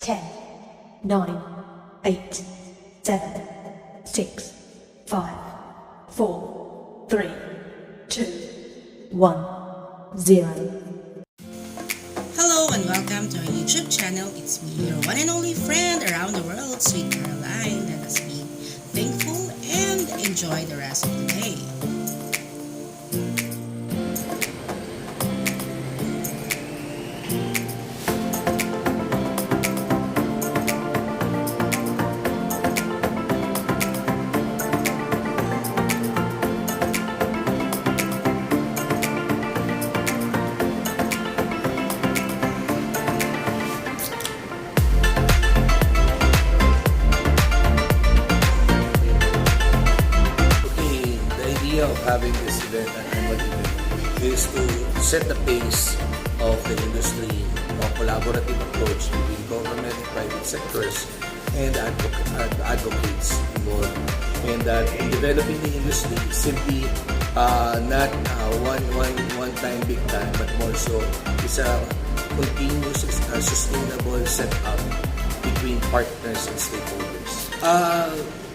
10, 9, 8, 7, 6, 5, 4, 3, 2, 1, 0. Hello and welcome to our YouTube channel. It's me, your one and only friend around the world, Sweet Caroline. Let us be thankful and enjoy the rest of the day. Of having this event, an annual event, is to set the pace of the industry, a collaborative approach between government, private sectors, and advocates involved. And that in developing the industry, simply not one-time big time, but more so it's a continuous, sustainable setup between partners and stakeholders.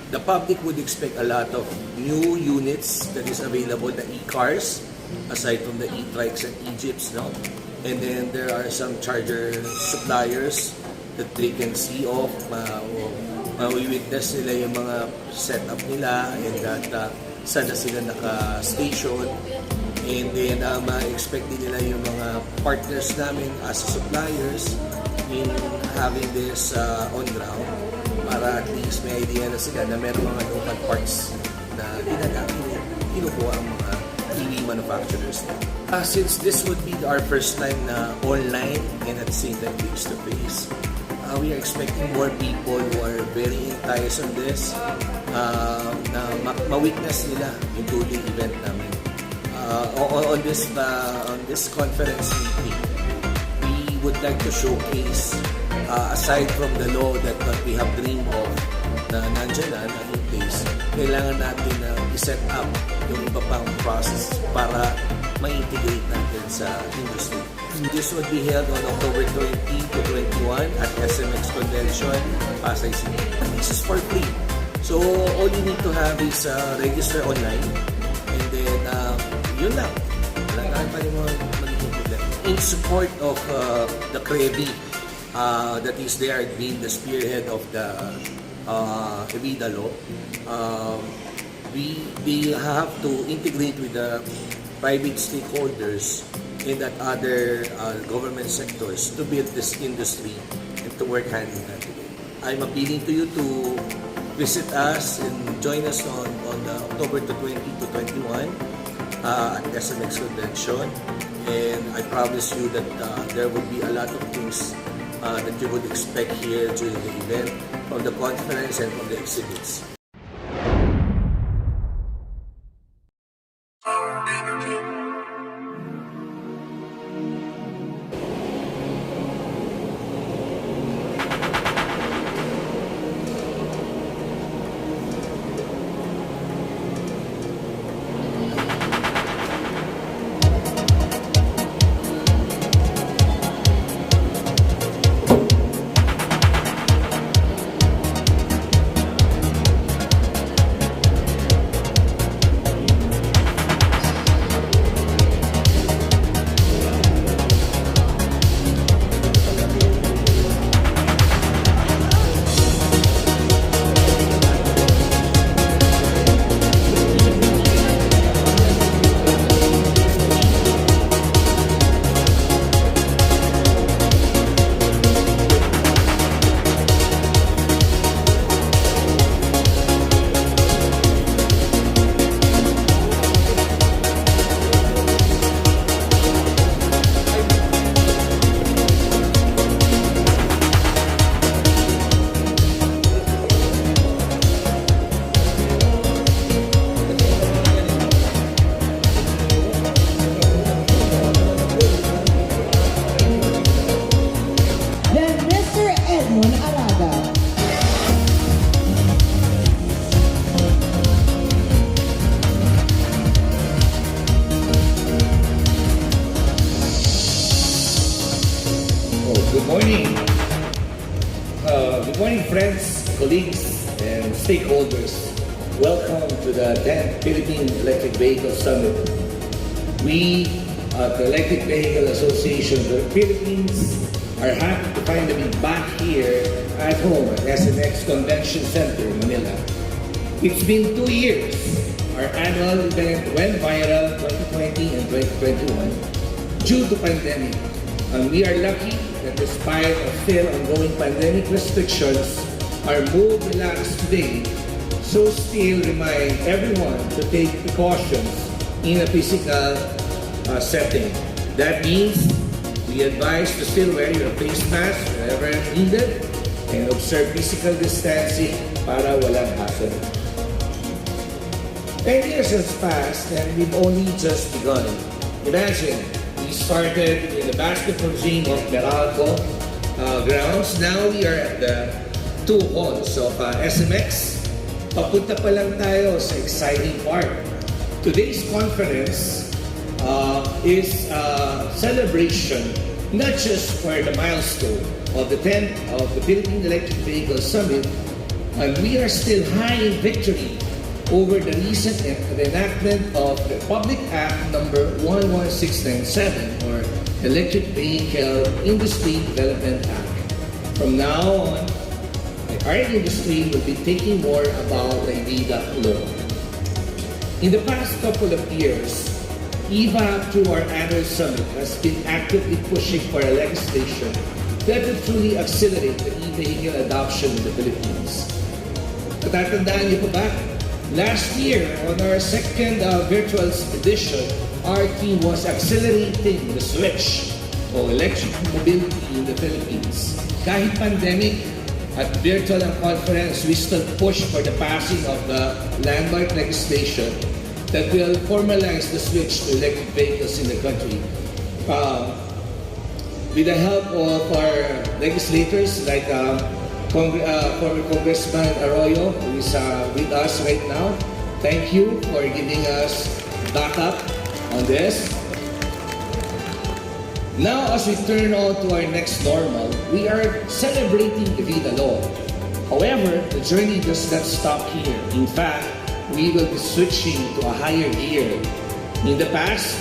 The public would expect a lot of new units that is available, the e-cars, aside from the e-trikes and e-jeeps, no? And then there are some charger suppliers that they can see off, mawi-witness nila yung mga setup nila and that saan na sila naka-station. And then ma-expect din nila yung mga partners namin as suppliers in having this on ground, para at least may idea na sila na meron mga local parts na kinukuha ang mga EV manufacturers. Since this would be our first time na online and at the same time face-to-face, we are expecting more people who are very enticed on this, na ma-witness nila yung two-day event namin. On this conference meeting, we would like to showcase, aside from the law that we have dreamed of na nandiyan na in place, kailangan natin na i-set up yung iba pang process para ma-integrate natin sa industry. This would be held on October 20 to 21 at SMX Convention Pasay City. This is for free. So all you need to have is register online, and then yun lang. Wala pa rin mga magiging problem. In support of the CREVI, that is there being the spearhead of the EVIDA law, we have to integrate with the private stakeholders and that other government sectors to build this industry and to work hand in hand together. I'm appealing to you to visit us and join us on the October 20 to 21 at SMX Convention, and I promise you that there will be a lot of things that you would expect here during the event, from the conference and from the exhibits. Good morning, friends, colleagues, and stakeholders. Welcome to the 10th Philippine Electric Vehicle Summit. We at the Electric Vehicle Association of the Philippines are happy to finally be back here at home at SMX Convention Center Manila. It's been 2 years. Our annual event went viral 2020 and 2021 due to pandemic. And we are lucky that despite of still ongoing pandemic restrictions, our more relaxed today, so still remind everyone to take precautions in a physical setting. That means we advise to still wear your face mask wherever needed and observe physical distancing para walang hassle. 10 years has passed and we've only just begun. Imagine, we started in the basketball gym of Meralco grounds. Now we are at the 2 halls of SMX. Papunta pa lang tayo sa exciting part. Today's conference is a celebration not just for the milestone of the 10th of the Philippine Electric Vehicle Summit, and we are still high in victory over the recent enactment of the Public Act number 11697 or Electric Vehicle Industry Development Act. From now on, our industry will be thinking more about the EVIDA law. In the past couple of years, EVAP through our annual summit has been actively pushing for a legislation that will truly accelerate the e-vehicle adoption in the Philippines. Natatandaan niyo pa ba? Last year, on our second virtual edition, our team was accelerating the switch of electric mobility in the Philippines. Kahit pandemic at virtual ang conference, we still push for the passing of the landmark legislation that will formalize the switch to electric vehicles in the country. With the help of our legislators like former Congressman Arroyo, who is with us right now. Thank you for giving us backup on this. Now, as we turn on to our next normal, we are celebrating the EVIDA law. However, the journey does not stop here. In fact, we will be switching to a higher gear. In the past,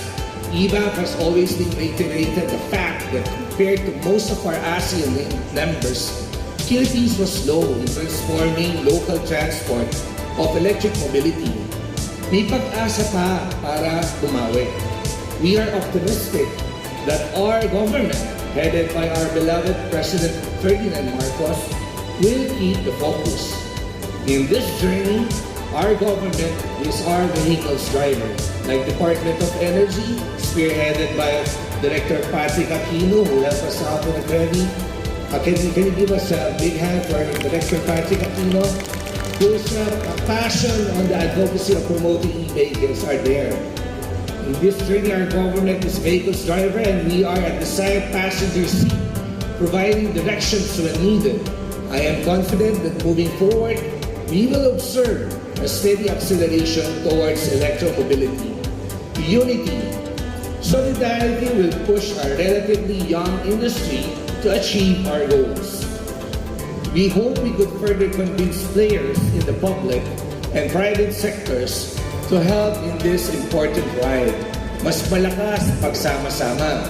EVAP has always been reiterated the fact that compared to most of our ASEAN members, Philippines was slow in transforming local transport of electric mobility. May pag-asa pa para bumawi. We are optimistic that our government, headed by our beloved President Ferdinand Marcos, will keep the focus. In this journey, our government is our vehicle's driver, like Department of Energy, spearheaded by Director Patrick Aquino, who helped us out in the ready. Can you give us a big hand for Director Patrick Aquino? Whose passion on the advocacy of promoting e-vehicles are there. In this journey, our government is vehicle's driver and we are at the side passenger seat, providing directions when needed. I am confident that moving forward, we will observe a steady acceleration towards electromobility. Unity, solidarity will push our relatively young industry to achieve our goals. We hope we could further convince players in the public and private sectors to help in this important ride. Mas malakas pagsama-sama.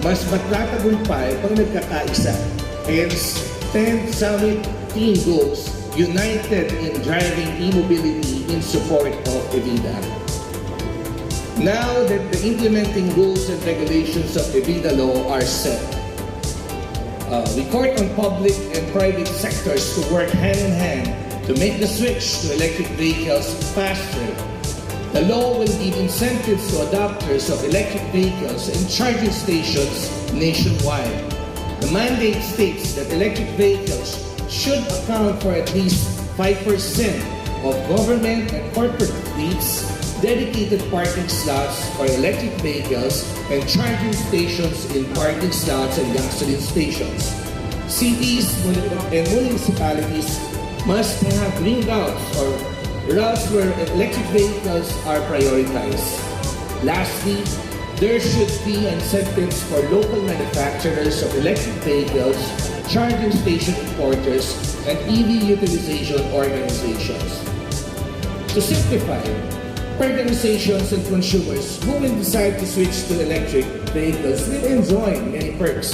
Mas matatagumpay pag nagkakaisa. Hence, 10th Summit team goes united in driving e-mobility in support of EVIDA. Now that the implementing rules and regulations of EVIDA law are set, we court on public and private sectors to work hand in hand to make the switch to electric vehicles faster. The law will give incentives to adopters of electric vehicles and charging stations nationwide. The mandate states that electric vehicles should account for at least 5% of government and corporate fleets, dedicated parking slots for electric vehicles, and charging stations in parking slots and gasoline stations. Cities and municipalities must have green routes or routes where electric vehicles are prioritized. Lastly, there should be incentives for local manufacturers of electric vehicles charging station importers, and EV utilization organizations. To simplify, organizations and consumers who will decide to switch to electric vehicles will enjoy many perks.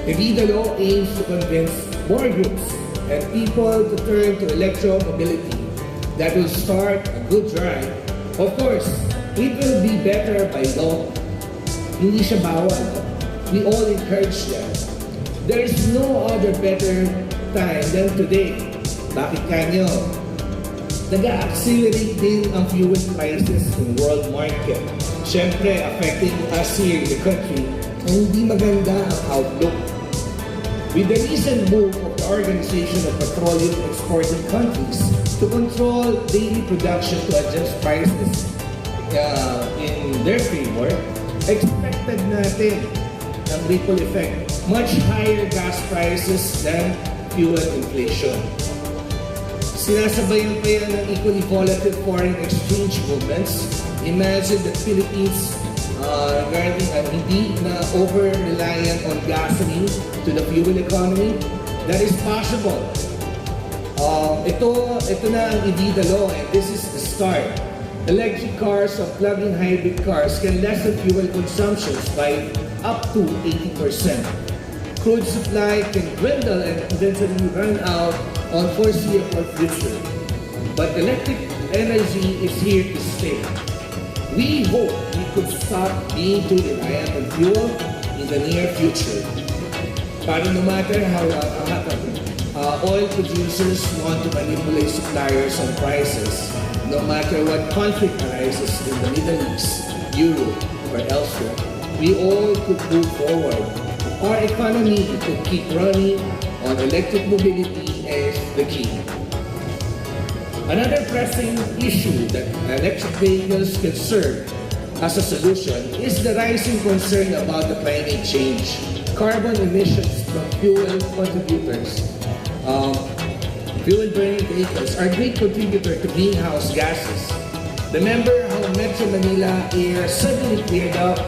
EVIDA law aims to convince more groups and people to turn to electromobility that will start a good drive. Of course, it will be better by law. Hindi siya bawal. We all encourage that. There is no other better time than today. Bakit kanyo? Nag-accelerate din ang fuel prices in world market. Siyempre, affecting us here in the country, ang hindi maganda ang outlook. With the recent move of the Organization of Petroleum Exporting Countries to control daily production to adjust prices in their favor, expected natin ang ripple effect, much higher gas prices than fuel inflation. Sinasabayan pa yan ng equally volatile foreign exchange movements. Imagine the Philippines regarding hindi na over-reliant on gasoline to the fuel economy. That is possible. Ito na ang EVIDA law, and this is the start. Electric cars or plug-in hybrid cars can lessen fuel consumptions by up to 80%. Crude supply can dwindle and eventually run out on foreseeable future. But electric energy is here to stay. We hope we could stop being too reliant on fuel in the near future. But no matter how oil producers want to manipulate suppliers on prices, no matter what conflict arises in the Middle East, Europe, or elsewhere, we all could move forward. Our economy could keep running on electric mobility as the key. Another pressing issue that electric vehicles can serve as a solution is the rising concern about the climate change. Carbon emissions from fuel contributors, fuel-burning vehicles are a great contributor to greenhouse gases. Remember how Metro Manila air suddenly cleared up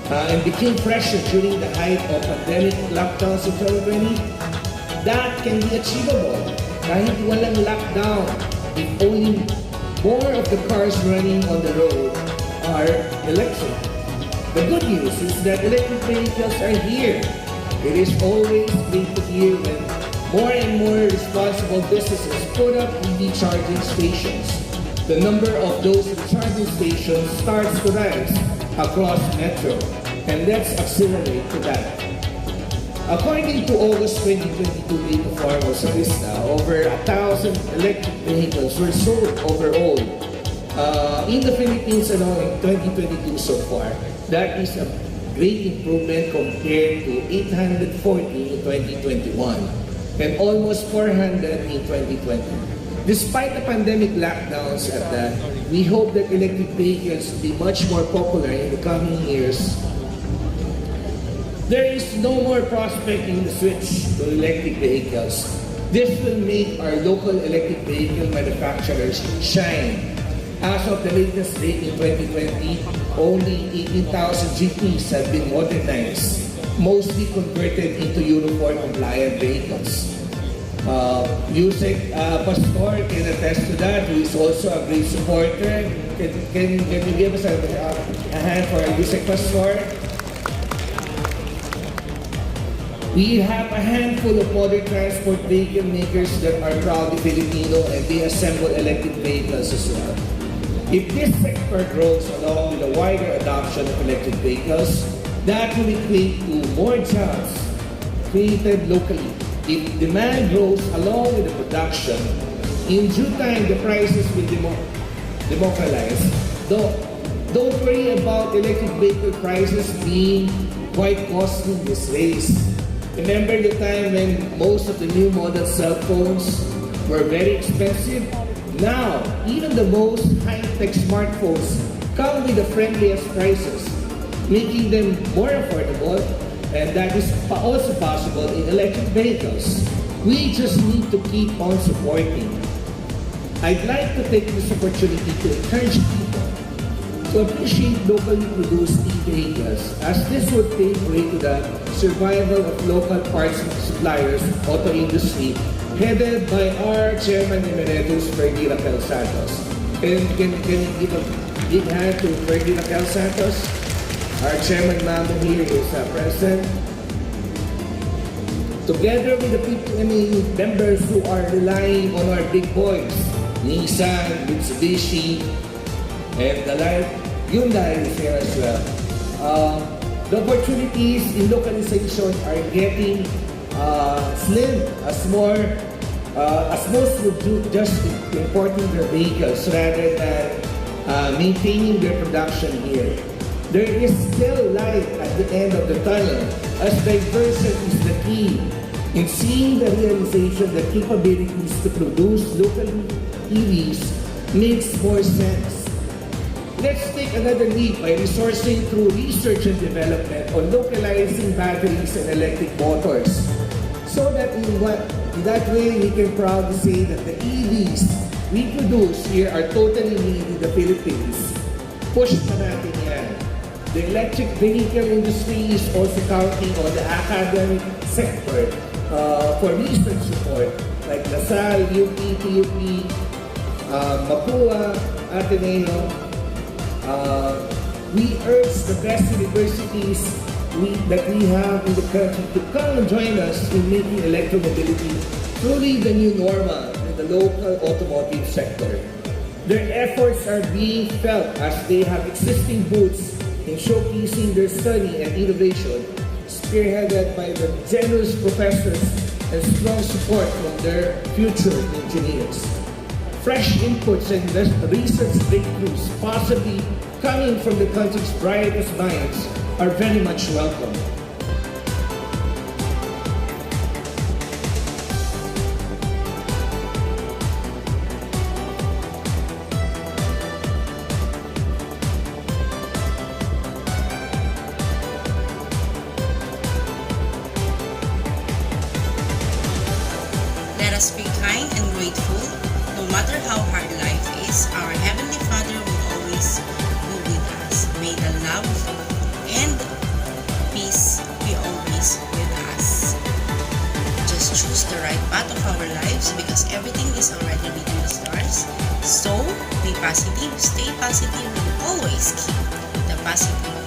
and became fresher during the height of pandemic lockdowns in 2020? That can be achievable kahit walang lockdown if only more of the cars running on the road are electric. The good news is that electric vehicles are here. It is always great to hear when more and more responsible businesses put up EV charging stations. The number of those charging stations starts to rise across Metro, and let's accelerate to that. According to August 2022 data from Vista, over 1,000 electric vehicles were sold overall in the Philippines alone in 2022 so far. That is a great improvement compared to 840 in 2021 and almost 400 in 2020. Despite the pandemic lockdowns at that, we hope that electric vehicles will be much more popular in the coming years. There is no more prospect in the switch to electric vehicles. This will make our local electric vehicle manufacturers shine. As of the latest date in 2020, only 18,000 GPs have been modernized, mostly converted into uniform-compliant vehicles. Yusek Pastor can attest to that, who is also a great supporter. Can you give us a hand for Yusek Pastor? We have a handful of modern transport vehicle makers that are proudly Filipino, and they assemble electric vehicles as well. If this sector grows along with a wider adoption of electric vehicles, that will equate to more jobs created locally. If demand grows along with the production, in due time the prices will democratize. Don't worry about electric vehicle prices being quite costly these days. Remember the time when most of the new model cell phones were very expensive? Now, even the most high-tech smartphones come with the friendliest prices, making them more affordable, and that is also possible in electric vehicles. We just need to keep on supporting. I'd like to take this opportunity to encourage people to appreciate locally produced e-vehicles, as this would pave way to the survival of local parts suppliers, auto industry, headed by our Chairman Emeritus, Ferdy Raquel Santos. Can you give a big hand to Ferdy Raquel Santos? Our Chairman Mamo here is present. Together with the PPMA members who are relying on our big boys, Nissan, Mitsubishi, and the like, Hyundai is here as well. The opportunities in localization are getting slim as most would do just importing their vehicles rather than maintaining their production here. There is still light at the end of the tunnel, as diversion is the key in seeing the realization that capabilities to produce locally EVs makes more sense. Let's take another leap by resourcing through research and development on localizing batteries and electric motors, so that in that way we can proudly say that the EVs we produce here are totally made in the Philippines. Push na natin yan. The electric vehicle industry is also counting on the academic sector for research support like LaSalle, UP, PUP, Mapua, Ateneo. We urge the best universities that we have in the country to come and join us in making electromobility truly the new normal in the local automotive sector. Their efforts are being felt as they have existing booths in showcasing their study and innovation, spearheaded by the generous professors and strong support from their future engineers. Fresh inputs and research breakthroughs possibly coming from the country's brightest minds are very much welcome. Let us be kind and grateful. No matter how hard life is, our Heavenly Father will always be with us. May the love and peace be always with us. Just choose the right path of our lives because everything is already written in the stars. So, be positive, stay positive, and always keep the positive